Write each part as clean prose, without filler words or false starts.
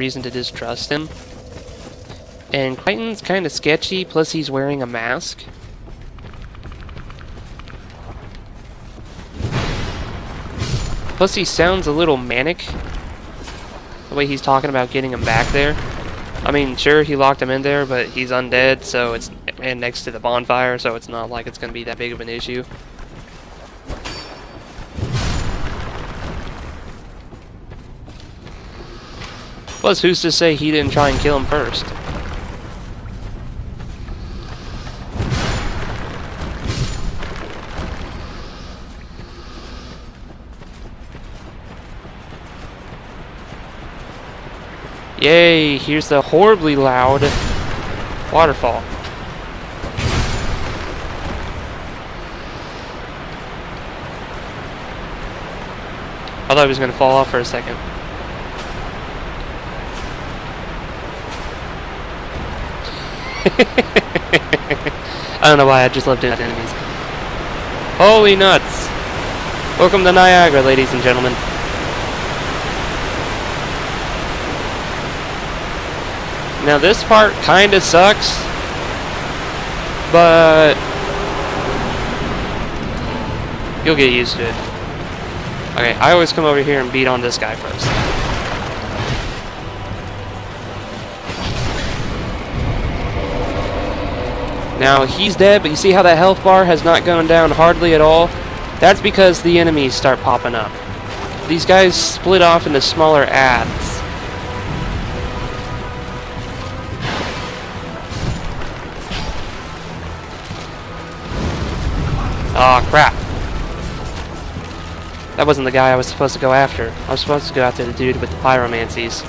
reason to distrust him. And Crichton's kind of sketchy, plus he's wearing a mask. Plus he sounds a little manic, the way he's talking about getting him back there. I mean, sure, he locked him in there, but he's undead, so it's and next to the bonfire, so it's not like it's going to be that big of an issue. Plus, who's to say he didn't try and kill him first? Yay, here's the horribly loud waterfall. I thought I was going to fall off for a second. I don't know why, I just love doing enemies. Holy nuts! Welcome to Niagara, ladies and gentlemen. Now this part kinda sucks, but you'll get used to it. Okay, I always come over here and beat on this guy first. Now he's dead, but you see how that health bar has not gone down hardly at all? That's because the enemies start popping up. These guys split off into smaller adds. Aw, crap. That wasn't the guy I was supposed to go after. I was supposed to go after the dude with the pyromancies.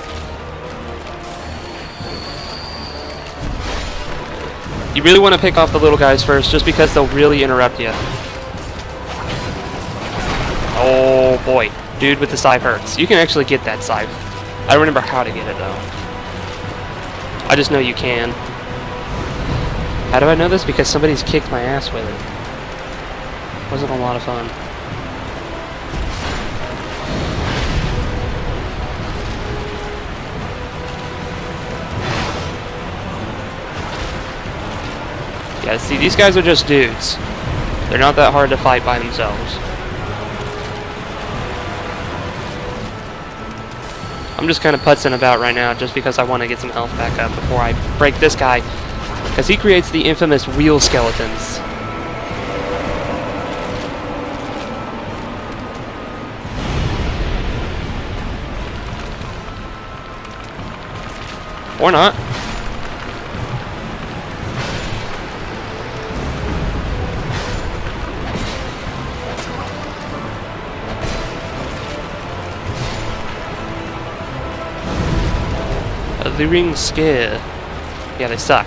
You really want to pick off the little guys first, just because they'll really interrupt you. Oh boy. Dude with the scythe hurts. You can actually get that scythe. I don't remember how to get it though. I just know you can. How do I know this? Because somebody's kicked my ass with it. Wasn't a lot of fun. Yeah, see, these guys are just dudes. They're not that hard to fight by themselves. I'm just kind of putzing about right now just because I want to get some health back up before I break this guy, because he creates the infamous wheel skeletons. Or not. The ring scare. Yeah, they suck.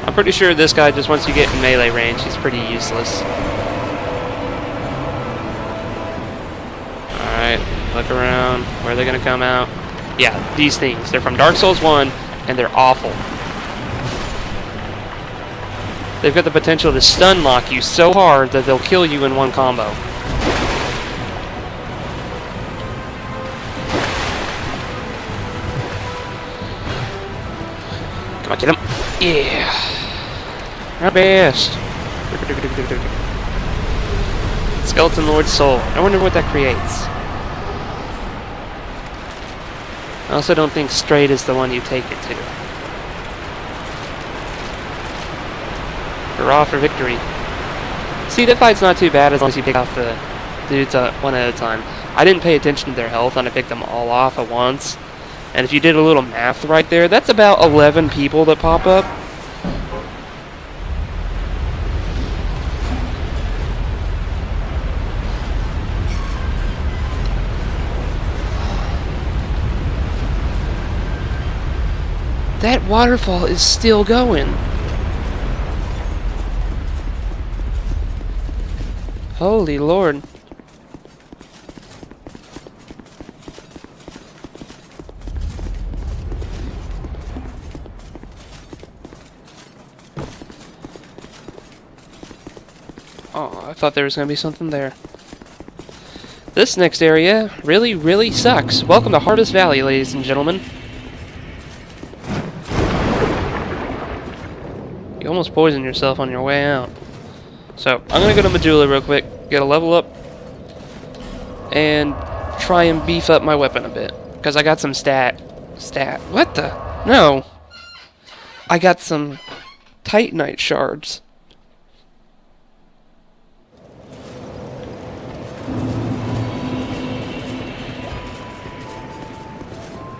I'm pretty sure this guy, just once you get in melee range, he's pretty useless. Alright, look around. Where are they gonna come out? Yeah, these things. They're from Dark Souls 1, and they're awful. They've got the potential to stun lock you so hard that they'll kill you in one combo. Come on, get him. Yeah. Our best. Skeleton Lord's Soul. I wonder what that creates. I also don't think straight is the one you take it to. Hurrah for victory. See, that fight's not too bad as long as you pick off the dudes one at a time. I didn't pay attention to their health and I picked them all off at once. And if you did a little math right there, that's about 11 people that pop up. That waterfall is still going. Holy Lord. Oh, thought there was going to be something there. This next area really, really sucks. Welcome to Harvest Valley, ladies and gentlemen. You almost poisoned yourself on your way out. So, I'm going to go to Majula real quick, get a level up, and try and beef up my weapon a bit. Because I got some what the? No! I got some Titanite shards.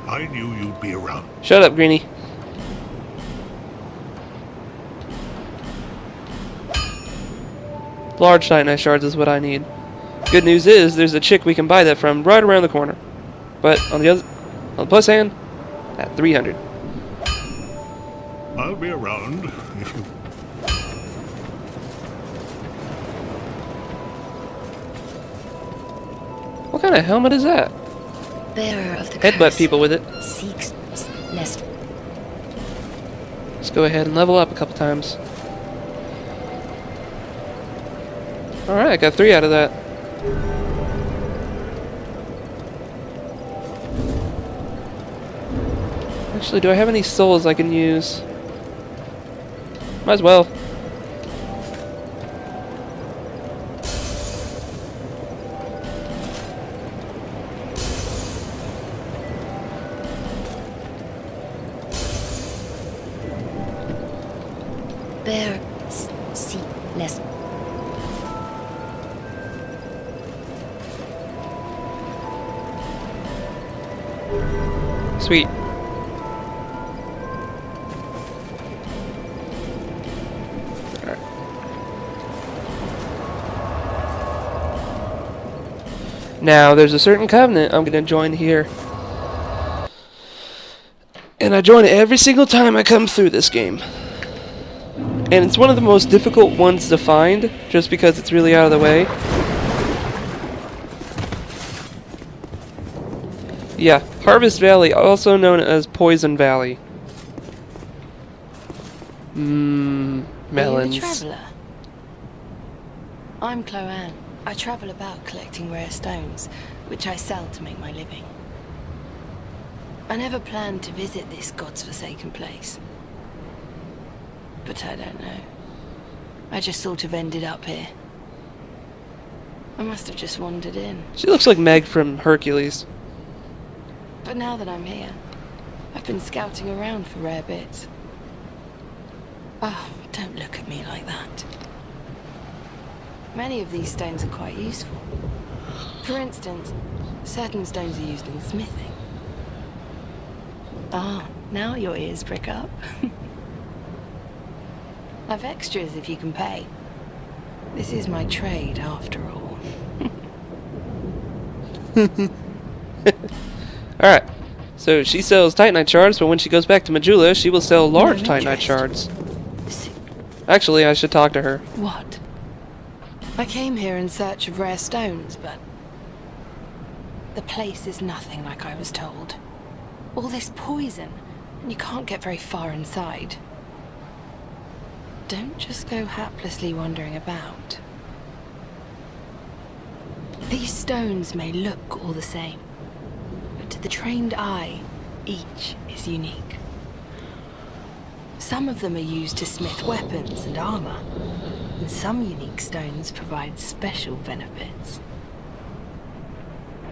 I knew you'd be around. Shut up, Greenie. Large Titanite shards is what I need. Good news is, there's a chick we can buy that from right around the corner. But on the plus hand, at 300. I'll be around if you... What kind of helmet is that? Bearer of the Headbutt people with it. Seeks lest. Let's go ahead and level up a couple times. Alright, I got 3 out of that. Actually, do I have any souls I can use? Might as well. Bear seek lest. Sweet. Alright. Now, there's a certain covenant I'm going to join here. And I join it every single time I come through this game. And it's one of the most difficult ones to find, just because it's really out of the way. Yeah, Harvest Valley, also known as Poison Valley. Melons. Are you a traveller? I'm Chloanne. I travel about collecting rare stones, which I sell to make my living. I never planned to visit this God's forsaken place. But I don't know. I just sort of ended up here. I must have just wandered in. She looks like Meg from Hercules. But now that I'm here, I've been scouting around for rare bits. Oh, don't look at me like that. Many of these stones are quite useful. For instance, certain stones are used in smithing. Ah, now your ears prick up. I've extras if you can pay. This is my trade, after all. Alright, so she sells Titanite shards, but when she goes back to Majula, she will sell large Titanite shards. Actually, I should talk to her. What? I came here in search of rare stones, but the place is nothing like I was told. All this poison, and you can't get very far inside. Don't just go haplessly wandering about. These stones may look all the same, but to the trained eye, each is unique. Some of them are used to smith weapons and armor, and some unique stones provide special benefits.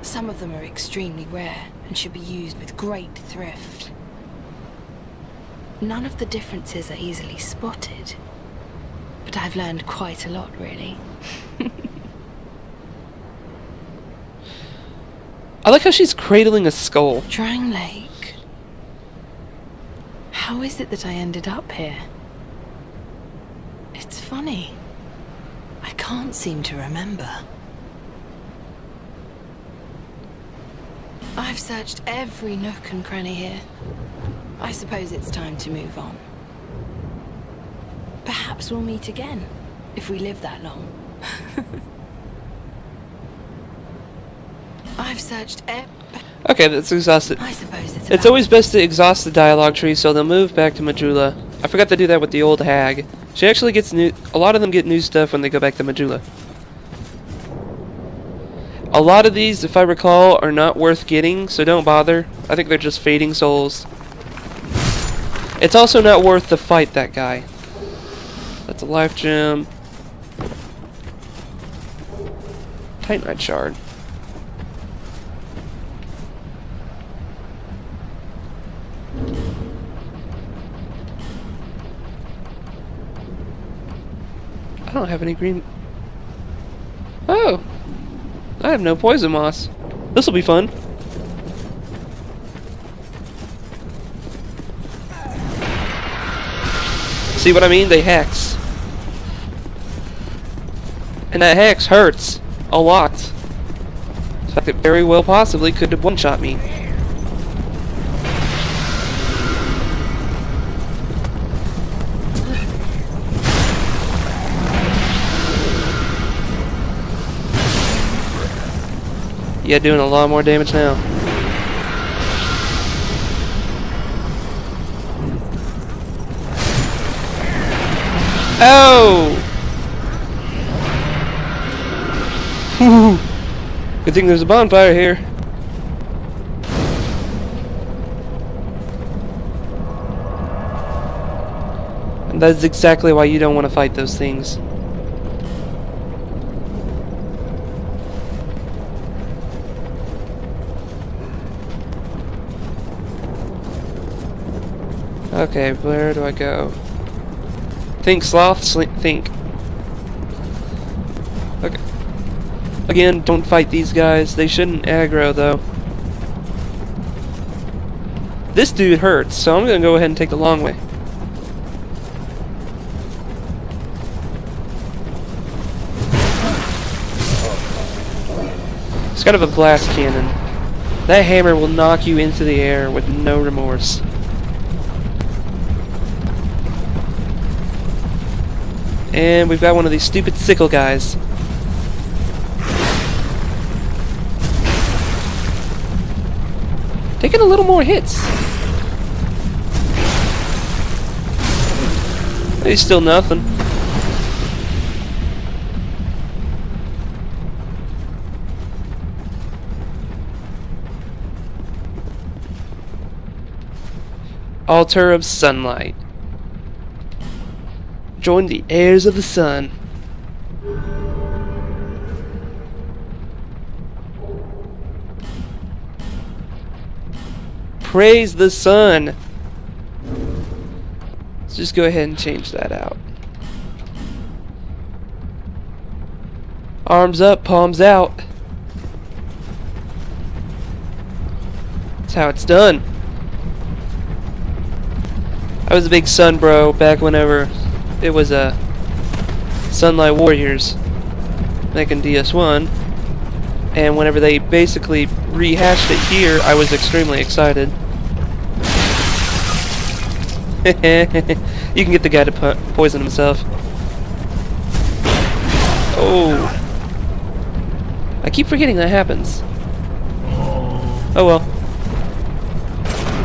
Some of them are extremely rare and should be used with great thrift. None of the differences are easily spotted, but I've learned quite a lot, really. I like how she's cradling a skull. Drang Lake. How is it that I ended up here? It's funny. I can't seem to remember. I've searched every nook and cranny here. I suppose it's time to move on. Perhaps we'll meet again, if we live that long. I've searched Okay, that's exhausted. I suppose It's always best to exhaust the dialogue tree, so they'll move back to Majula. I forgot to do that with the old hag. She actually gets new. A lot of them get new stuff when they go back to Majula. A lot of these, if I recall, are not worth getting, so don't bother. I think they're just fading souls. It's also not worth to fight that guy. That's a life gem. Titanite shard. I don't have any green... Oh! I have no poison moss. This'll be fun. See what I mean? They hex. And that hex hurts a lot. In fact, it very well possibly could have one-shot me. Yeah, doing a lot more damage now. Oh! Whew. Good thing there's a bonfire here. And that's exactly why you don't want to fight those things. Okay, where do I go? Think, sloth, think. Okay. Again, don't fight these guys. They shouldn't aggro, though. This dude hurts, so I'm gonna go ahead and take the long way. It's kind of a blast cannon. That hammer will knock you into the air with no remorse. And we've got one of these stupid sickle guys. Taking a little more hits. He's still nothing. Altar of Sunlight. Join the heirs of the sun. Praise the sun. Let's just go ahead and change that out. Arms up, palms out. That's how it's done. I was a big sun bro back whenever it was Sunlight Warriors back in DS1, and whenever they basically rehashed it here, I was extremely excited. You can get the guy to poison himself. Oh, I keep forgetting that happens. Oh well,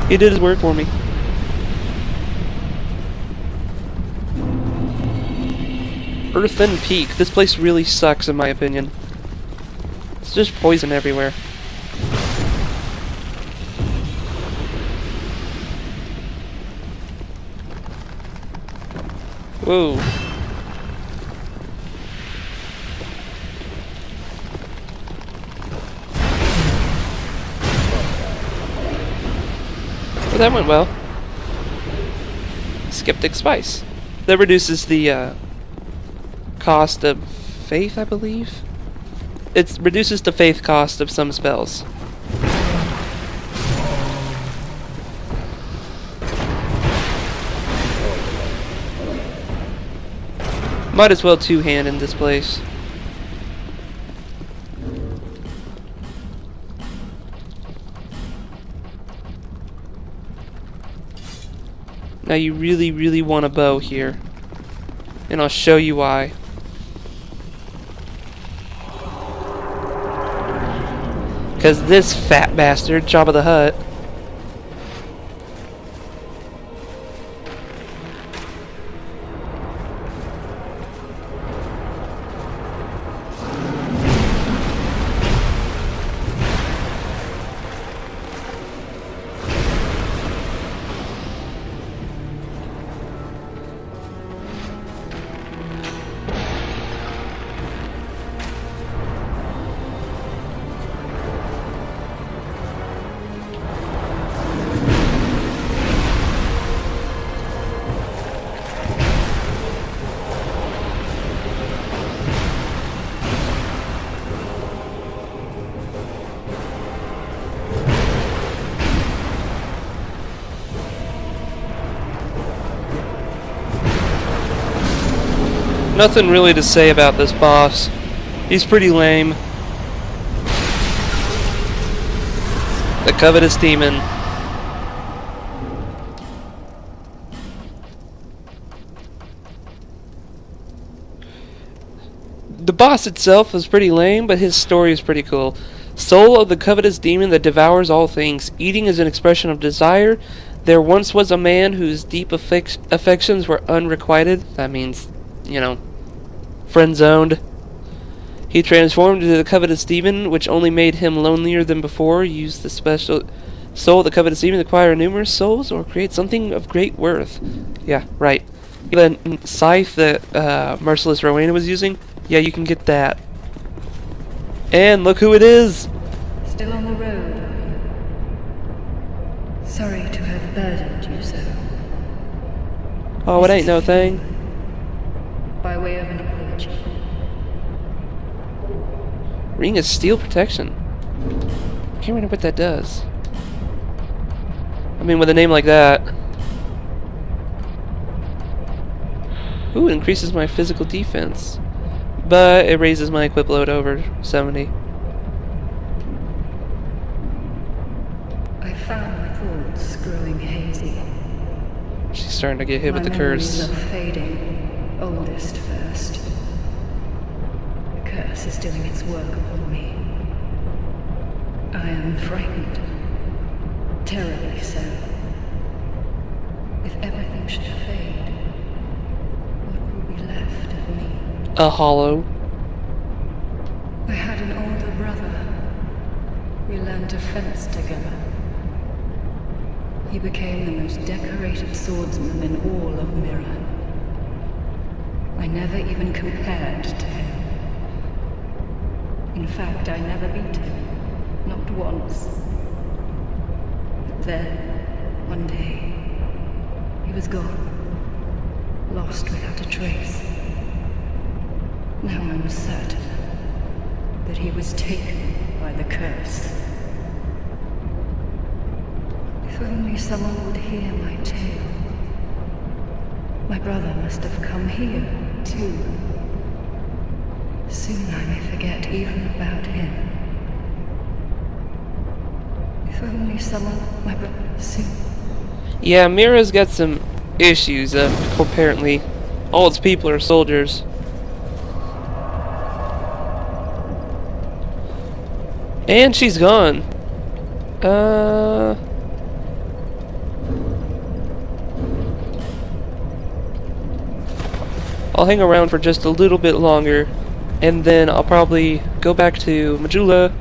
he did his work for me. Earthen Peak. This place really sucks in my opinion. It's just poison everywhere. Whoa. Well, that went well. Skeptic Spice. That reduces the cost of faith, I believe. It reduces the faith cost of some spells. Might as well two-hand in this place. Now you really want a bow here, and I'll show you why. Because this fat bastard, Jabba the Hutt, Nothing really to say about this boss. He's pretty lame. The Covetous Demon. The boss itself is pretty lame, but his story is pretty cool. Soul of the covetous demon that devours all things. Eating is an expression of desire. There once was a man whose deep affections were unrequited. That means, you know, friend-zoned. He transformed into the covetous demon, which only made him lonelier than before. Used the special soul of the covetous demon to acquire numerous souls or create something of great worth. Yeah, right. The scythe that Merciless Rowena was using, yeah, you can get that. And look who it is! Still on the road, are you? Sorry to have burdened you so. Oh, it ain't no thing. By way of an apology. Ring of Steel Protection. I can't remember what that does. I mean, with a name like that. Ooh, it increases my physical defense. But it raises my equip load over 70. I found my thoughts growing hazy. She's starting to get hit with the curse. My memories are fading, oldest first. The curse is doing its work upon me. I am frightened. Terribly so. If everything should fade, what will be left of me? A hollow. I had an older brother. We learned to fence together. He became the most decorated swordsman in all of Mirror. I never even compared to him. In fact, I never beat him. Not once. But then, one day, he was gone. Lost without a trace. Now I'm certain that he was taken by the curse. If only someone would hear my tale. My brother must have come here, too. Soon I may forget even about him. If only someone, my brother, soon. Yeah, Mira's got some issues, apparently. All its people are soldiers. And she's gone. I'll hang around for just a little bit longer, and then I'll probably go back to Majula,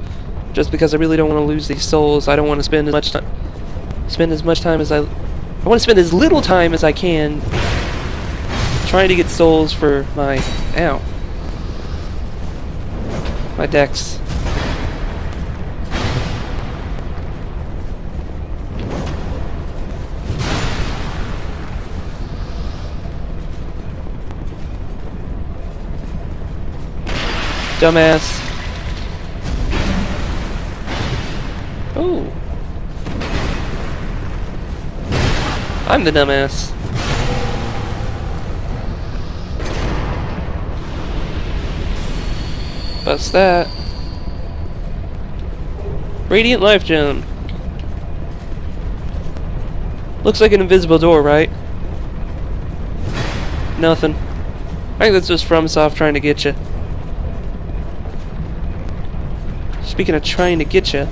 just because I really don't want to lose these souls. I don't want to spend as much time as I want to spend as little time as I can trying to get souls for my my decks. Dumbass. Oh. I'm the dumbass. Bust that. Radiant Life Gem. Looks like an invisible door, right? Nothing. I think that's just FromSoft trying to get you. Speaking of trying to get you,